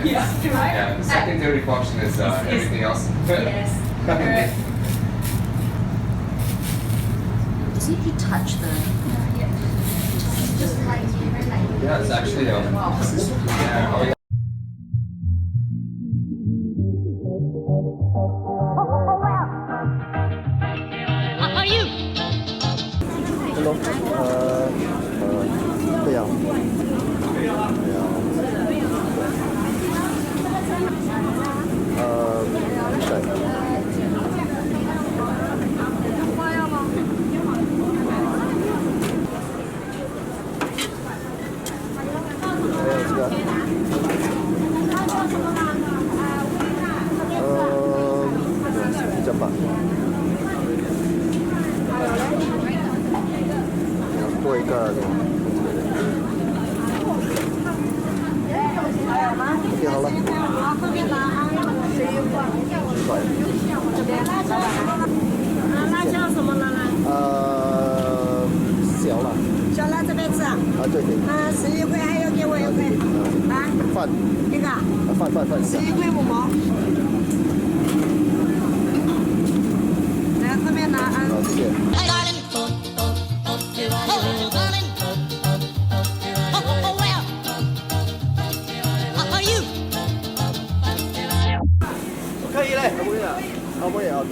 minutes. Yeah, the secondary function is everything else. Yes. Correct. See if you touch the... Just like Yeah, it's actually yeah. Oh, yeah. Hello. Yeah. Cepat. 做一个。OK， 好了。辣椒什么了呢？小了。小辣这边吃啊？对对。11块，还要给我1块。饭。一个。饭。11块5毛。来，后面拿啊。好，谢谢。可以嘞，好不了，OK，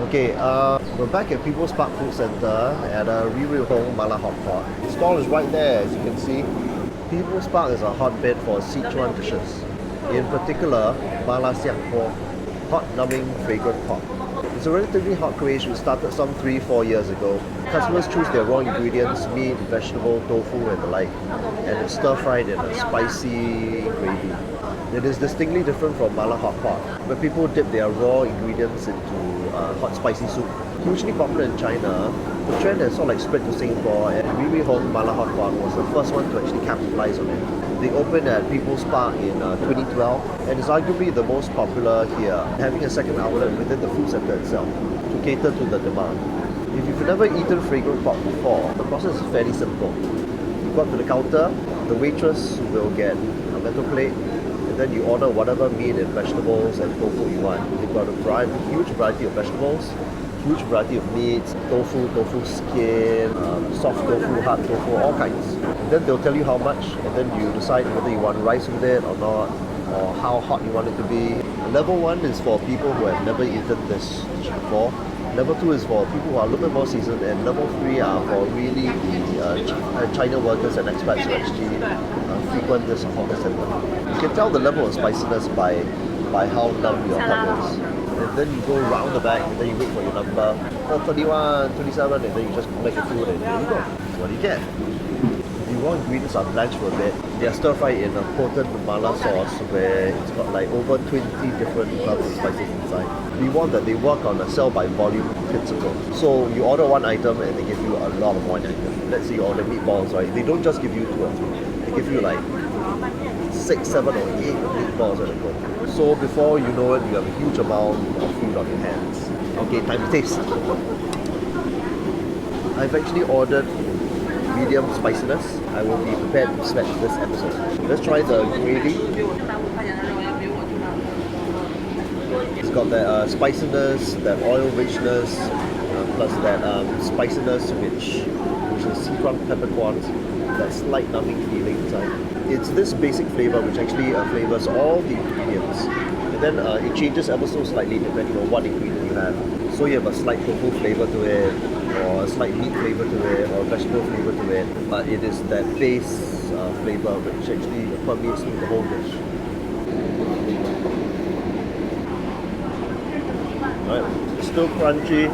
Okay, we're back at People's Park Food Centre at Ri Hong Mala Hot Pot. The stall is right there, as you can see. People's Park is a hotbed for Sichuan dishes. In particular, Mala Xiang Guo, hot numbing fragrant pot. It's a relatively hot craze which started some 3-4 years ago. Customers choose their raw ingredients, meat, vegetable, tofu and the like, and it's stir-fried in a spicy gravy. It is distinctly different from Mala Hot Pot, where people dip their raw ingredients into hot spicy soup. Hugely popular in China, the trend has sort of spread to Singapore, and Ri Hong Mala Hot Pot was the first one to actually capitalize on it. They opened at People's Park in 2012 and is arguably the most popular here, having a second outlet within the food centre itself to cater to the demand. If you've never eaten fragrant pot before, the process is fairly simple. You go up to the counter, the waitress will get a metal plate, and then you order whatever meat and vegetables and tofu you want. They've got a huge variety of vegetables, huge variety of meats, tofu skin, soft tofu, hard tofu, all kinds. And then they'll tell you how much, and then you decide whether you want rice with it or not, or how hot you want it to be. Level 1 is for people who have never eaten this dish before. Level 2 is for people who are a little bit more seasoned, and level 3 are for really China workers and expats who actually frequent this hawker center. You can tell the level of spiciness by how numb your tongue is. And then you go round the back, and then you wait for your number. 31, 27, and then you just make your food, and there you go. So what do you get? The raw ingredients are blanched for a bit. They are stir-fried in a potent mala sauce where it's got like over 20 different herbs and spices inside. We want that they work on a sell-by-volume principle. So you order one item and they give you a lot of one item. Let's say you order meatballs, right? They don't just give you 2 or 3. They give you like 6, 7 or 8 meatballs at a go. So before you know it, you have a huge amount of food on your hands. Okay, time to taste. I've actually ordered medium spiciness. I will be prepared to smash this episode. Let's try the gravy. It's got that spiciness, that oil richness, plus that spiciness which is Sichuan peppercorns, that slight numbing feeling inside. It's this basic flavor which actually flavors all the ingredients. And then it changes ever so slightly depending on what ingredient you have. So you have a slight tofu flavor to it, or a slight meat flavor to it, or vegetable flavor to it. But it is that base flavor which actually permeates through the whole dish. Right. Still crunchy,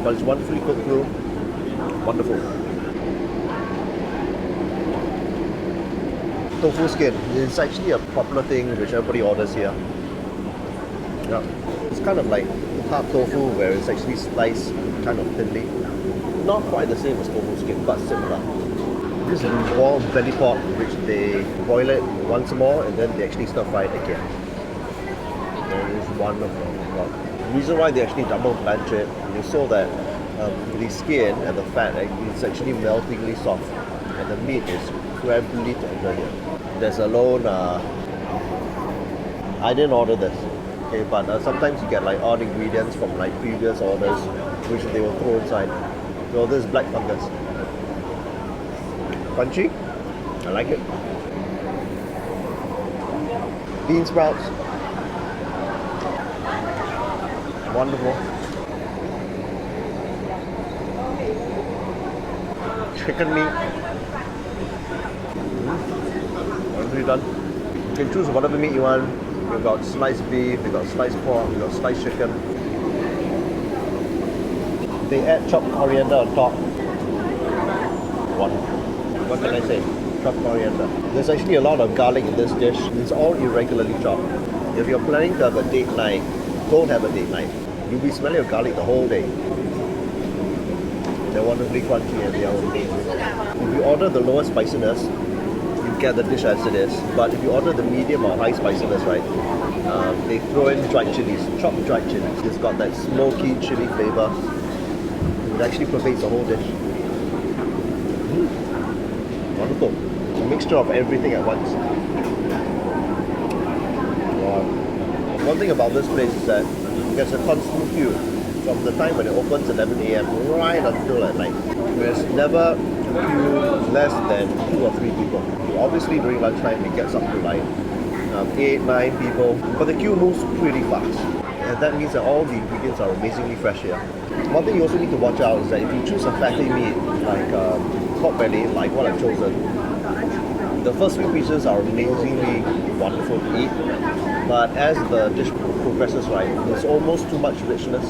but it's wonderfully cooked through. Wonderful. tofu skin. It's actually a popular thing which everybody orders here. Yeah. It's kind of like hard tofu where it's actually sliced kind of thinly. Not quite the same as tofu skin, but similar. This is raw belly pork which they boil it once more and then they actually stir fry it again. And it's wonderful. Wow. The reason why they actually double blanch it is so that the skin and the fat is actually meltingly soft and the meat is incredibly tender here. There's a lone, I didn't order this, okay, but sometimes you get like odd ingredients from like previous orders which they will throw inside. So this is black fungus. Crunchy, I like it. Bean sprouts, wonderful. Chicken meat. Already done. You can choose whatever meat you want. We've got sliced beef, we've got sliced pork, we've got sliced chicken. They add chopped coriander on top. What can I say? Chopped coriander. There's actually a lot of garlic in this dish. It's all irregularly chopped. If you're planning to have a date night, don't have a date night. You'll be smelling of garlic the whole day. They're wonderfully crunchy and they are amazing. If you order the lower spiciness, you get the dish as it is. But if you order the medium or high spiciness, right, they throw in dried chilies, chopped dried chilies. It's got that smoky chili flavor. It actually pervades the whole dish. Wonderful. A mixture of everything at once. Wow. One thing about this place is that there's a constant queue from the time when it opens at 11 a.m. right until at night. There's never a queue less than 2 or 3 people. Obviously during lunchtime it gets up to like 8, 9 people, but the queue moves pretty fast. And that means that all the ingredients are amazingly fresh here. One thing you also need to watch out is that if you choose a fatty meat like pork belly, like what I've chosen, the first few pieces are amazingly wonderful to eat, but as the dish progresses, right, there's almost too much richness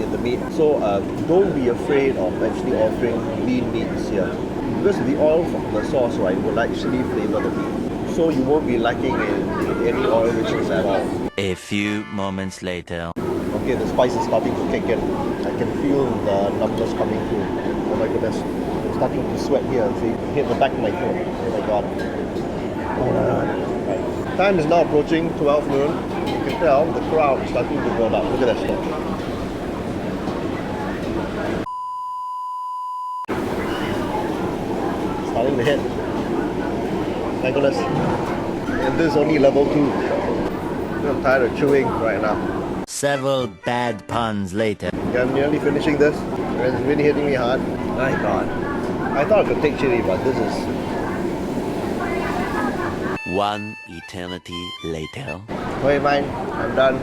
in the meat. So don't be afraid of actually offering lean meats here, because the oil from the sauce, right, will actually flavor the meat. So you won't be lacking in any oil richness at all. A few moments later. Okay, the spice is starting to kick in. I can feel the numbness coming through. Oh my goodness. I'm starting to sweat here. See, hit the back of my throat. Oh my god. Right. Time is now approaching 12 noon. You can tell the crowd is starting to build up. Look at that stuff. Starting to hit. Thank goodness. And this is only level 2. I'm tired of chewing right now. Several bad puns later. Yeah, I'm nearly finishing this. It's really hitting me hard. My god. I thought I could take chili, but this is... One eternity later. Okay, fine. I'm done.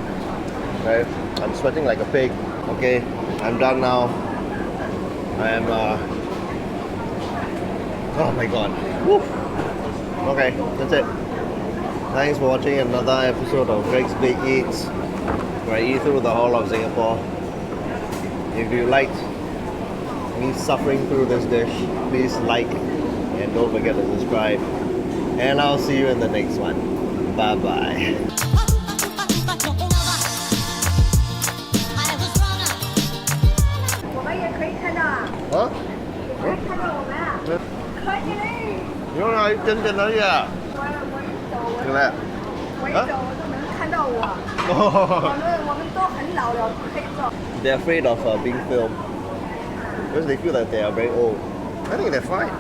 Okay. I'm sweating like a pig. Okay, I'm done now. I am, oh my god. Woo. Okay, that's it. Thanks for watching another episode of Greg's Big Eats, where I eat through the whole of Singapore. If you liked me suffering through this dish, please like and don't forget to subscribe. And I'll see you in the next one. Bye bye. 我们也可以看到啊，啊？可以看到我们啊，可以嘞。原来真正的呀？我对不对？我一走我都能看到我。我们都很老了，不可以走。 They're afraid of being filmed because they feel that they are very old. I think they're fine.